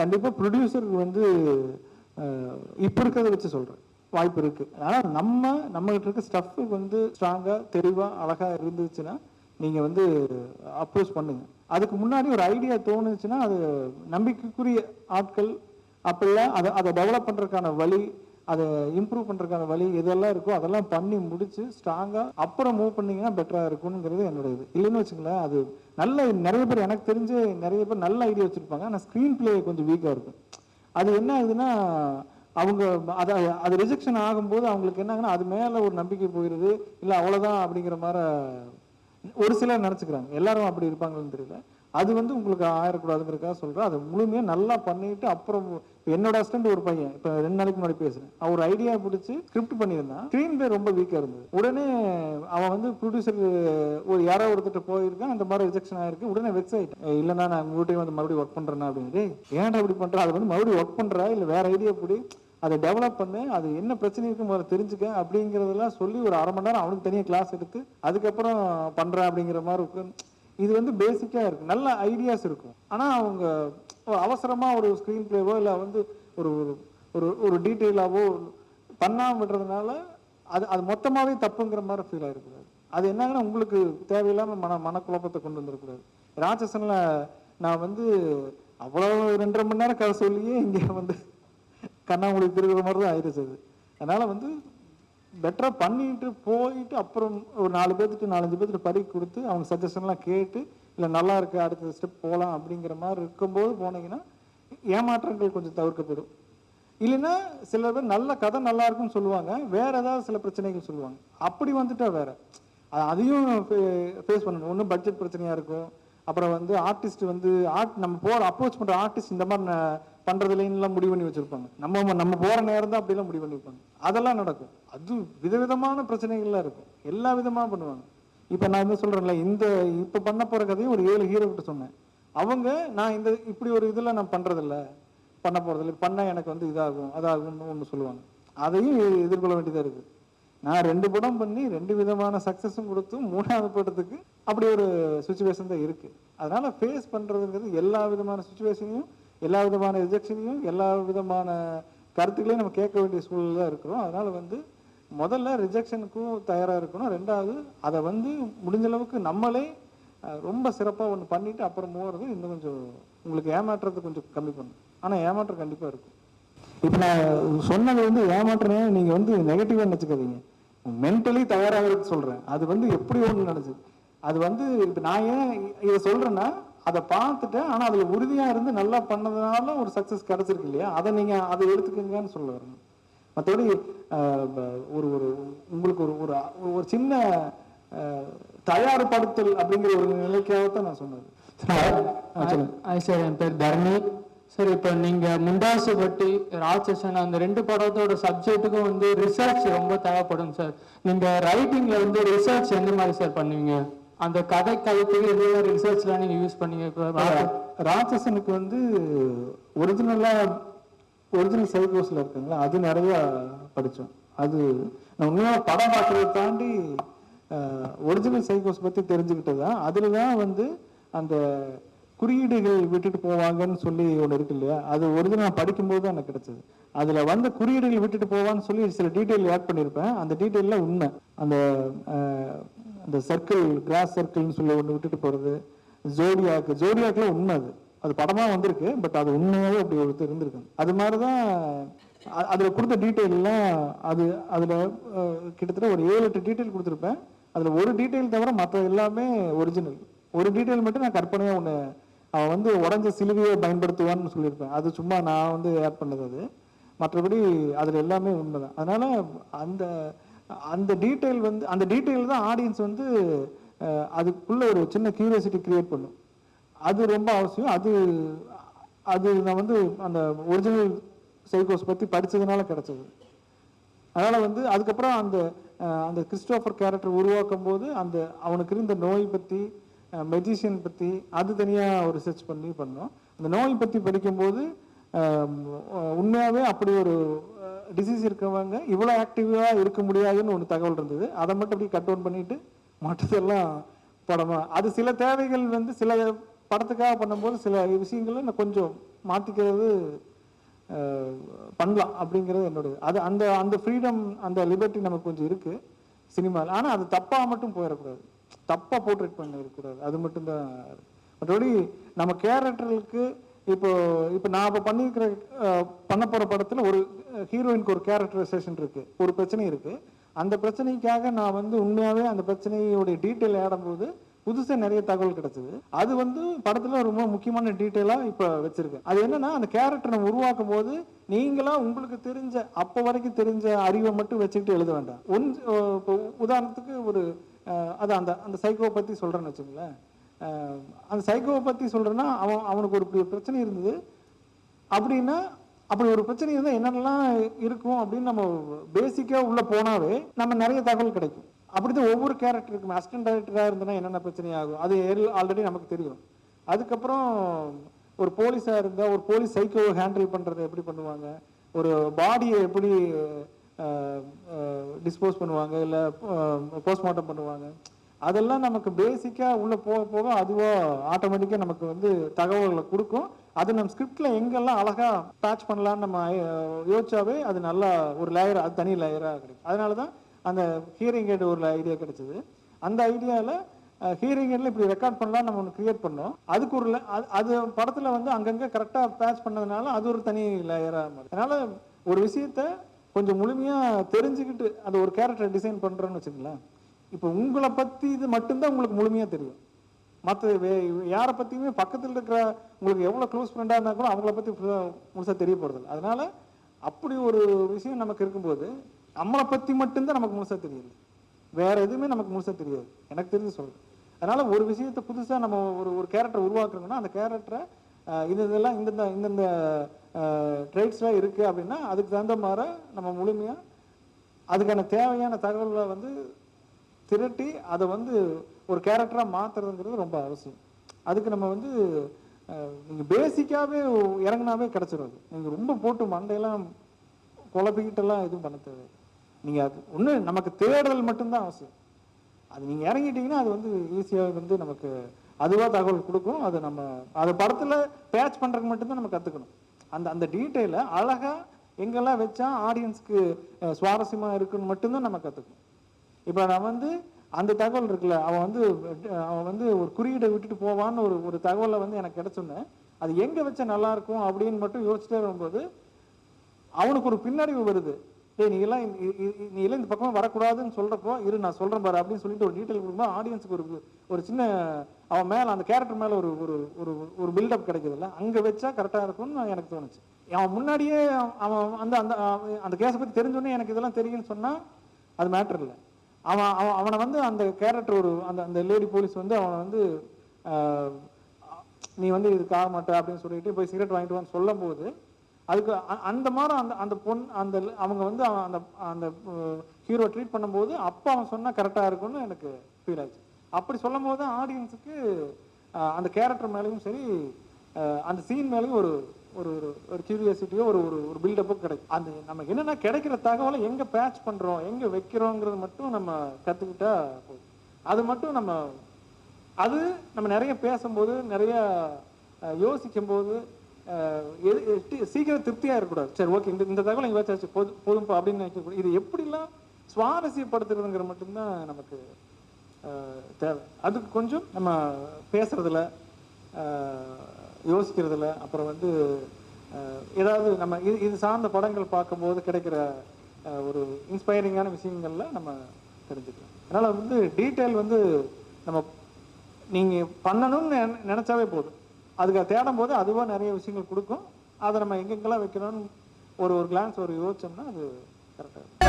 கண்டிப்பாக ப்ரொடியூசருக்கு வந்து இப்போ இருக்கிறத வச்சு சொல்கிறேன், வாய்ப்பு இருக்குது. ஆனால் நம்மகிட்ட இருக்க ஸ்டஃப்பு வந்து ஸ்ட்ராங்காக தெளிவாக அழகாக இருந்துச்சுன்னா நீங்கள் வந்து அப்ரோச் பண்ணுங்கள். அதுக்கு முன்னாடி ஒரு ஐடியா தோணுச்சுன்னா அது நம்பிக்கைக்குரிய ஆட்கள் அப்படிலாம் அதை டெவலப் பண்ணுறதுக்கான வழி, அதை இம்ப்ரூவ் பண்ணுறதுக்கான வழி எதெல்லாம் இருக்கோ அதெல்லாம் பண்ணி முடிச்சு ஸ்ட்ராங்காக அப்புறம் மூவ் பண்ணிங்கன்னா பெட்டராக இருக்குங்கிறது என்னோட இது. இல்லைன்னு வச்சுங்களேன், அது நிறைய பேர் எனக்கு தெரிஞ்சு நிறைய பேர் நல்ல ஐடியா வச்சுருப்பாங்க, ஆனால் ஸ்க்ரீன் பிளே கொஞ்சம் வீக்காக இருக்கும். அது என்ன ஆகுதுன்னா அவங்க அது ரிஜெக்ஷன் ஆகும்போது அவங்களுக்கு என்ன ஆகுனா அது மேலே ஒரு நம்பிக்கை போயிடுது, இல்லை அவ்வளோதான் அப்படிங்கிற மாதிரி ஒரு சிலர் நினச்சிக்கிறாங்க. எல்லாரும் அப்படி இருப்பாங்கன்னு தெரியல. அது வந்து உங்களுக்கு ஆயிடக்கூடாதுங்கிறதுக்காக சொல்கிறேன். அதை முழுமையாக நல்லா பண்ணிட்டு அப்புறம் என்னோட அசிஸ்டன்ட் ஒரு பையன் இப்போ 2 நாளைக்கு முன்னாடி பேசுகிறேன், அவர் ஐடியா பிடிச்சி ஸ்கிரிப்ட் பண்ணியிருந்தான், ஸ்க்ரீன் பிளே ரொம்ப வீக்காக இருந்தது. உடனே அவன் வந்து ப்ரொடியூசர் யாரோ ஒருத்தர் போயிருக்கான், அந்த மாதிரி ரிஜெக்ஷன் ஆயிருக்கு. உடனே வெக்ஸ் ஆகிட்டேன், இல்லைன்னா நான் உங்கள்கிட்ட வந்து மறுபடியும் ஒர்க் பண்ணுறேன்னா அப்படின்னு. ஏன்டா அப்படி பண்ணுறேன், அதை வந்து மறுபடியும் ஒர்க் பண்ணுறா இல்லை வேற ஐடியா பிடி, அதை டெவலப் பண்ணு, அது என்ன பிரச்சனை இருக்கு முதல்ல தெரிஞ்சுக்க அப்படிங்கிறதெல்லாம் சொல்லி ஒரு 1/2 மணி நேரம் அவனுக்கு தனியாக கிளாஸ் எடுத்து அதுக்கப்புறம் பண்ணுறேன் அப்படிங்கிற மாதிரி இருக்கும். இது வந்து பேசிக்காக இருக்கும், நல்ல ஐடியாஸ் இருக்கும். ஆனால் அவங்க அவசரமாக ஒரு ஸ்க்ரீன் பிளேவோ இல்லை வந்து ஒரு ஒரு ஒரு டீட்டெயிலாவோ பண்ணாமல் விடுறதுனால அது மொத்தமாகவே தப்புங்கிற மாதிரி ஃபீல் ஆகிருக்கூடாது. அது என்னங்கன்னா உங்களுக்கு தேவையில்லாமல் மனக்குழப்பத்தை கொண்டு வந்துடக்கூடாது. ராட்சசனில் நான் வந்து அவ்வளோ 2.5 மணி நேரம் கதை சொல்லியே இங்கே வந்து கண்ணாமூடி திருக்கிற மாதிரி தான் ஆயிடுச்சு அது. அதனால் வந்து பெட்டராக பண்ணிட்டு போயிட்டு அப்புறம் ஒரு 4 பேர்த்துட்டு 4-5 பேர்த்துட்டு பறிக்க கொடுத்து அவங்க சஜஷன்லாம் கேட்டு இல்லை நல்லா இருக்கு அடுத்த ஸ்டெப் போகலாம் அப்படிங்கிற மாதிரி இருக்கும்போது போனீங்கன்னா ஏமாற்றங்கள் கொஞ்சம் தவிர்க்கப்படும். இல்லைன்னா சில பேர் நல்ல கதை நல்லா இருக்குன்னு சொல்லுவாங்க, வேற ஏதாவது சில பிரச்சனைகள் சொல்லுவாங்க. அப்படி வந்துட்டா வேற அதையும் ஃபேஸ் பண்ணணும். ஒன்றும் பட்ஜெட் பிரச்சனையாக இருக்கும், அப்புறம் வந்து ஆர்டிஸ்ட் வந்து நம்ம அப்ரோச் பண்ணுற ஆர்டிஸ்ட் இந்த மாதிரி பண்ணுறதுலாம் முடிவு பண்ணி வச்சுருப்பாங்க. நம்ம போகிற நேரம் தான் அப்படிலாம் முடிவு பண்ணி வைப்பாங்க. அதெல்லாம் நடக்கும். அது விதவிதமான பிரச்சனைகள்லாம் இருக்கும், எல்லா விதமாக பண்ணுவாங்க. இப்போ நான் என்ன சொல்கிறேன்ல, இப்போ பண்ண போகிற கதையும் ஒரு 7 ஹீரோ கிட்ட சொன்னேன். அவங்க நான் இப்படி ஒரு இதில் நான் பண்ணுறதில்ல, பண்ண போகிறதில்ல, பண்ணால் எனக்கு வந்து இதாகும் அதாகும்னு ஒன்று சொல்லுவாங்க. அதையும் எதிர்கொள்ள வேண்டியதாக இருக்குது. நான் 2 படம் பண்ணி 2 விதமான சக்ஸஸும் கொடுத்தும் 3ஆவது படத்துக்கு அப்படி ஒரு சுச்சுவேஷன் தான் இருக்குது. அதனால் ஃபேஸ் பண்ணுறதுங்கிறது எல்லா விதமான சுச்சுவேஷனையும், எல்லா விதமான ரிஜெக்ஷனையும், எல்லா விதமான கருத்துக்களையும் நம்ம கேட்க வேண்டிய சூழல் தான் இருக்கிறோம். அதனால் வந்து முதல்ல ரிஜெக்ஷனுக்கும் தயாராக இருக்கணும். 2வது அதை வந்து முடிஞ்ச அளவுக்கு நம்மளே ரொம்ப சிறப்பாக ஒன்று பண்ணிவிட்டு அப்புறம் போகிறது இன்னும் கொஞ்சம் உங்களுக்கு ஏமாற்றத்தை கொஞ்சம் கம்மி பண்ணும். ஆனால் ஏமாற்றம் கண்டிப்பாக இருக்கும். இப்போ நான் சொன்னது வந்து ஏமாற்றமே நீங்கள் வந்து நெகட்டிவாக நினச்சிக்காதீங்க, மென்டலி தயாராகிறது சொல்கிறேன். அது வந்து எப்படி ஒன்று நினச்சி அது வந்து இப்போ நான் ஏன் இதை சொல்கிறேன்னா அதை பார்த்துட்டேன், ஆனால் அதில் உறுதியாக இருந்து நல்லா பண்ணதுனால ஒரு சக்ஸஸ் கிடச்சிருக்கு இல்லையா, அதை எடுத்துக்கங்கன்னு சொல்ல வரணும். மற்றபடி ஒரு ஒரு உங்களுக்கு ஒரு ஒரு சின்ன தயார்படுத்தல் அப்படிங்கிற ஒரு நிலைக்காகத்தான் நான் சொன்னது. சார் என் பேர் தர்ணி சார். இப்போ நீங்கள் முண்டாசு பட்டி ராட்சசன் அந்த 2 படத்தோட சப்ஜெக்ட்டுக்கும் வந்து ரிசர்ச் ரொம்ப தேவைப்படும் சார். நீங்கள் ரைட்டிங்கில் வந்து ரிசர்ச் எந்த மாதிரி சார் பண்ணுவீங்க, அந்த கதை கழுத்துக்கு எந்த மாதிரி ரிசர்ச்லாம் நீங்கள் யூஸ் பண்ணீங்க? இப்போ ராட்சசனுக்கு வந்து ஒரிஜினல் சைக்கோஸில் இருக்குங்களா, அது நிறையா படித்தோம். அது நான் உண்மையாக படம் பார்க்குறத தாண்டி ஒரிஜினல் சைக்கோஸ் பற்றி தெரிஞ்சுக்கிட்டது தான். அதில் தான் வந்து அந்த குறியீடுகள் விட்டுட்டு போவாங்கன்னு சொல்லி ஒன்று இருக்கு இல்லையா, அது ஒரிஜினல் படிக்கும்போது தான் எனக்கு கிடைச்சது. அதில் வந்து குறியீடுகள் விட்டுட்டு போவான்னு சொல்லி சில டீட்டெயில் ஆட் பண்ணியிருப்பேன். அந்த டீட்டெயிலில் உண்மை அந்த சர்க்கிள், கிராஸ் சர்க்கிள்னு சொல்லி ஒன்று விட்டுட்டு போகிறது, ஜோடியாக்கில் உண்மை. அது படமாக வந்திருக்கு, பட் அது உண்மையாகவே அப்படி ஒருத்தர் இருந்திருக்கு. அது மாதிரி தான் அதில் கொடுத்த டீட்டெயிலெலாம் அதில் கிட்டத்தட்ட ஒரு 7-8 டீட்டெயில் கொடுத்துருப்பேன். அதில் ஒரு டீட்டெயில் தவிர மற்ற எல்லாமே ஒரிஜினல். ஒரு டீட்டெயில் மட்டும் நான் கற்பனையாக ஒன்று அவன் வந்து உடஞ்ச சிலுவையை பயன்படுத்துவான்னு சொல்லியிருப்பேன். அது சும்மா நான் வந்து ஆட் பண்ணது. அது மற்றபடி அதில் எல்லாமே உண்மைதான். அதனால் அந்த டீட்டெயில் தான் ஆடியன்ஸ் வந்து அதுக்குள்ள ஒரு சின்ன கியூரியாசிட்டி கிரியேட் பண்ணும். அது ரொம்ப அவசியம். அது நான் வந்து அந்த ஒரிஜினல் சைக்கோஸ் பற்றி படித்ததுனால கிடச்சது. அதனால் வந்து அதுக்கப்புறம் அந்த கிறிஸ்டோஃபர் கேரக்டர் உருவாக்கும் போது அவனுக்கு இருந்த நோய் பற்றி, மெஜிஷியன் பற்றி அது தனியாக ஒரு ரிசர்ச் பண்ணோம். அந்த நோய் பற்றி படிக்கும்போது உண்மையாகவே அப்படி ஒரு டிசீஸ் இருக்கவங்க இவ்வளோ ஆக்டிவாக இருக்க முடியாதுன்னு ஒன்று தகவல் இருந்தது. அதை மட்டும் அப்படி கட் டவுன் பண்ணிட்டு மற்றதெல்லாம் படமாக அது சில தேவைகள் வந்து சில படத்துக்காக பண்ணும்போது சில விஷயங்களை நான் கொஞ்சம் மாற்றிக்கிறது பண்ணலாம் அப்படிங்கிறது என்னுடைய அது அந்த அந்த ஃப்ரீடம் அந்த லிபர்ட்டி நமக்கு கொஞ்சம் இருக்குது சினிமாவில். ஆனால் அது தப்பாக மட்டும் போயிடக்கூடாது, தப்பாக போர்ட்ரேட் பண்ணிடக்கூடாது, அது மட்டும்தான். மற்றபடி நம்ம கேரக்டர்களுக்கு இப்போ நான் இப்போ பண்ணியிருக்கிற பண்ண போகிற படத்தில் ஒரு ஹீரோயினுக்கு ஒரு கேரக்டரைசேஷன் இருக்குது, ஒரு பிரச்சனை இருக்குது. அந்த பிரச்சனைக்காக நான் வந்து உண்மையாகவே அந்த பிரச்சனையோடைய டீட்டெயில் ஆடும்போது புதுசாக நிறைய தகவல் கிடைச்சது. அது வந்து படத்தில் ரொம்ப முக்கியமான டீட்டெயிலாக இப்போ வச்சிருக்கேன். அது என்னன்னா, அந்த கேரக்டர் நம்ம உருவாக்கும் போது நீங்களா உங்களுக்கு தெரிஞ்ச அப்போ வரைக்கும் தெரிஞ்ச அறிவை மட்டும் வச்சுக்கிட்டு எழுத வேண்டாம். இப்போ உதாரணத்துக்கு ஒரு அது அந்த அந்த சைக்கோவை பற்றி சொல்கிறேன்னு வச்சுங்களேன். அந்த சைக்கோவை பற்றி சொல்கிறேன்னா அவனுக்கு ஒரு பிரச்சனை இருந்தது அப்படின்னா, அப்படி ஒரு பிரச்சனை இருந்தால் என்னென்னலாம் இருக்கும் அப்படின்னு நம்ம பேசிக்காக உள்ளே போனாவே நம்ம நிறைய தகவல் கிடைக்கும். அப்படிதான் ஒவ்வொரு கேரக்டருக்கும் அசிஸ்டன்ட் டைரக்டராக இருந்ததுன்னா என்னென்ன பிரச்சனை ஆகும் அது ஆல்ரெடி நமக்கு தெரியும். அதுக்கப்புறம் ஒரு போலீஸாக இருந்தால் ஒரு போலீஸ் சைக்கோவை ஹேண்டில் பண்ணுறதை எப்படி பண்ணுவாங்க, ஒரு பாடியை எப்படி டிஸ்போஸ் பண்ணுவாங்க, இல்லை போஸ்ட்மார்ட்டம் பண்ணுவாங்க, அதெல்லாம் நமக்கு பேசிக்காக உள்ளே போக போக அதுவாக ஆட்டோமேட்டிக்காக நமக்கு வந்து தகவல்களை கொடுக்கும். அது நம்ம ஸ்கிரிப்டில் எங்கெல்லாம் அழகாக பேட்ச் பண்ணலான்னு நம்ம யோசிச்சாவே அது நல்லா ஒரு லேயர், அது தனி லேயராக கிடைக்கும். அதனால தான் அந்த ஹியரிங் எய்டு ஒரு ஐடியா கிடைச்சது. அந்த ஐடியாவில் ஹியரிங் எய்டில் இப்படி ரெக்கார்ட் பண்ணலாம் நம்ம ஒன்று கிரியேட் பண்ணோம். அதுக்கு ஒரு அது படத்தில் வந்து அங்கங்கே கரெக்டாக பேட்ச் பண்ணதுனால அது ஒரு தனி லேயராக மாறும். அதனால் ஒரு விஷயத்த கொஞ்சம் முழுமையாக தெரிஞ்சுக்கிட்டு அது ஒரு கேரக்டரை டிசைன் பண்ணுறோன்னு வச்சுங்களேன். இப்போ உங்களை பற்றி இது மட்டும்தான் உங்களுக்கு முழுமையாக தெரியும். மற்ற யாரை பற்றியுமே பக்கத்தில் இருக்கிற உங்களுக்கு எவ்வளோ க்ளோஸ் ஃப்ரெண்டாக இருந்தால் கூட அவங்கள பற்றி முழுசாக தெரிய போகிறதில்ல. அதனால் அப்படி ஒரு விஷயம் நமக்கு இருக்கும்போது நம்மளை பற்றி மட்டும்தான் நமக்கு முழுசாக தெரியல, வேற எதுவுமே நமக்கு முழுசாக தெரியாது, எனக்கு தெரிஞ்சு சொல்கிறேன். அதனால் ஒரு விஷயத்தை புதுசாக நம்ம ஒரு கேரக்டர் உருவாக்குறோங்கன்னா அந்த கேரக்டரை இதெல்லாம் இந்தந்த ட்ரைட்ஸ்லாம் இருக்குது அப்படின்னா அதுக்கு தகுந்த மாதிரி நம்ம முழுமையாக அதுக்கான தேவையான தகவலை வந்து திரட்டி அதை வந்து ஒரு கேரக்டராக மாற்றுறதுங்கிறது ரொம்ப அவசியம். அதுக்கு நம்ம வந்து நீங்கள் பேசிக்காகவே இறங்கினாவே கிடச்சிடும். நீங்கள் ரொம்ப போட்டு மண்டையெல்லாம் குழப்பிக்கிட்டெல்லாம் எதுவும் பண்ண தேவை. நீங்கள் அது ஒன்று நமக்கு தேடுதல் மட்டும்தான் அவசியம். அது நீங்கள் இறங்கிட்டீங்கன்னா அது வந்து ஈஸியாக வந்து நமக்கு அதுவாக தகவல் கொடுக்கும். அது நம்ம அதை படத்தில் பேட்ச் பண்ணுறதுக்கு மட்டும்தான் நம்ம கற்றுக்கணும். அந்த டீட்டெயிலை அழகாக எங்கெல்லாம் வச்சா ஆடியன்ஸ்க்கு சுவாரஸ்யமாக இருக்குன்னு மட்டும்தான் நம்ம கற்றுக்கணும். இப்போ நான் வந்து அந்த தகவல் இருக்குல்ல, அவன் வந்து ஒரு குறியீடை விட்டுட்டு போவான்னு ஒரு தகவலை வந்து எனக்கு கிடைச்சோன்னே அது எங்கே வச்சா நல்லாயிருக்கும் அப்படின்னு மட்டும் யோசிச்சுட்டே வரும்போது அவனுக்கு ஒரு பின்னறிவு வருது. நீ எல்லாம் இந்த பக்கமாக வரக்கூடாதுன்னு சொல்கிறப்போ நான் சொல்கிறேன் பாரு அப்படின்னு சொல்லிட்டு ஒரு டீட்டெயில் கொடுக்கும்போது ஆடியன்ஸுக்கு ஒரு சின்ன அவன் மேலே அந்த கேரக்டர் மேலே ஒரு ஒரு ஒரு பில்டப் கிடைக்குதுல்ல, அங்கே வச்சா கரெக்டாக இருக்கும்னு எனக்கு தோணுச்சு. அவன் முன்னாடியே அவன் அந்த அந்த அந்த கேஸை பற்றி தெரிஞ்சோடனே எனக்கு இதெல்லாம் தெரியும்னு சொன்னால் அது மேட்டர் இல்லை. அவனை வந்து அந்த கேரக்டர் அந்த லேடி போலீஸ் வந்து அவனை வந்து நீ வந்து இதுக்கு ஆக மாட்டே அப்படின்னு சொல்லிட்டு போய் சிகரெட் வாங்கிட்டு வான்னு சொல்லும் போது அதுக்கு அந்த மாதிரி அந்த பொண்ணு அவங்க வந்து அந்த அந்த ஹீரோ ட்ரீட் பண்ணும்போது அப்போ அவன் சொன்னால் கரெக்டாக இருக்கும்னு எனக்கு ஃபீல் ஆச்சு. அப்படி சொல்லும் போது ஆடியன்ஸுக்கு அந்த கேரக்டர் மேலேயும் சரி அந்த சீன் மேலேயும் ஒரு ஒரு ஒரு கியூரியாசிட்டியோ ஒரு பில்டப்போ கிடைக்கும். அது நமக்கு என்னென்னா கிடைக்கிற தகவலை எங்கே பேட்ச் பண்ணுறோம் எங்கே வைக்கிறோங்கிறது மட்டும் நம்ம கற்றுக்கிட்டா போதும். அது மட்டும் நம்ம நிறைய பேசும்போது நிறைய யோசிக்கும் போது சீக்கிரம் திருப்தியாக இருக்கக்கூடாது. சரி ஓகே இந்த தகவல் இங்கே வச்சாச்சு போதும்பா அப்படின்னு நினைக்கக்கூடாது. இது எப்படிலாம் சுவாரஸ்யப்படுத்துறதுங்கிற மட்டும்தான் நமக்கு தேவை. அதுக்கு கொஞ்சம் நம்ம பேசுறதுல யோசிக்கிறதுல அப்புறம் வந்து ஏதாவது நம்ம இது சார்ந்த படங்கள் பார்க்கும்போது கிடைக்கிற ஒரு இன்ஸ்பைரிங்கான விஷயங்கள்ல நம்ம தெரிஞ்சுக்கலாம். அதனால் வந்து டீட்டெயில் வந்து நம்ம நீங்கள் பண்ணணும்னு நினச்சாவே போதும். அதுக்கு தேடும் போது அதுவாக நிறைய விஷயங்கள் கொடுக்கும். அதை நம்ம எங்கெங்கெல்லாம் வைக்கணும்னு ஒரு கிளான்ஸ் யோசிச்சோம்னா அது கரெக்டாக இருக்கும்.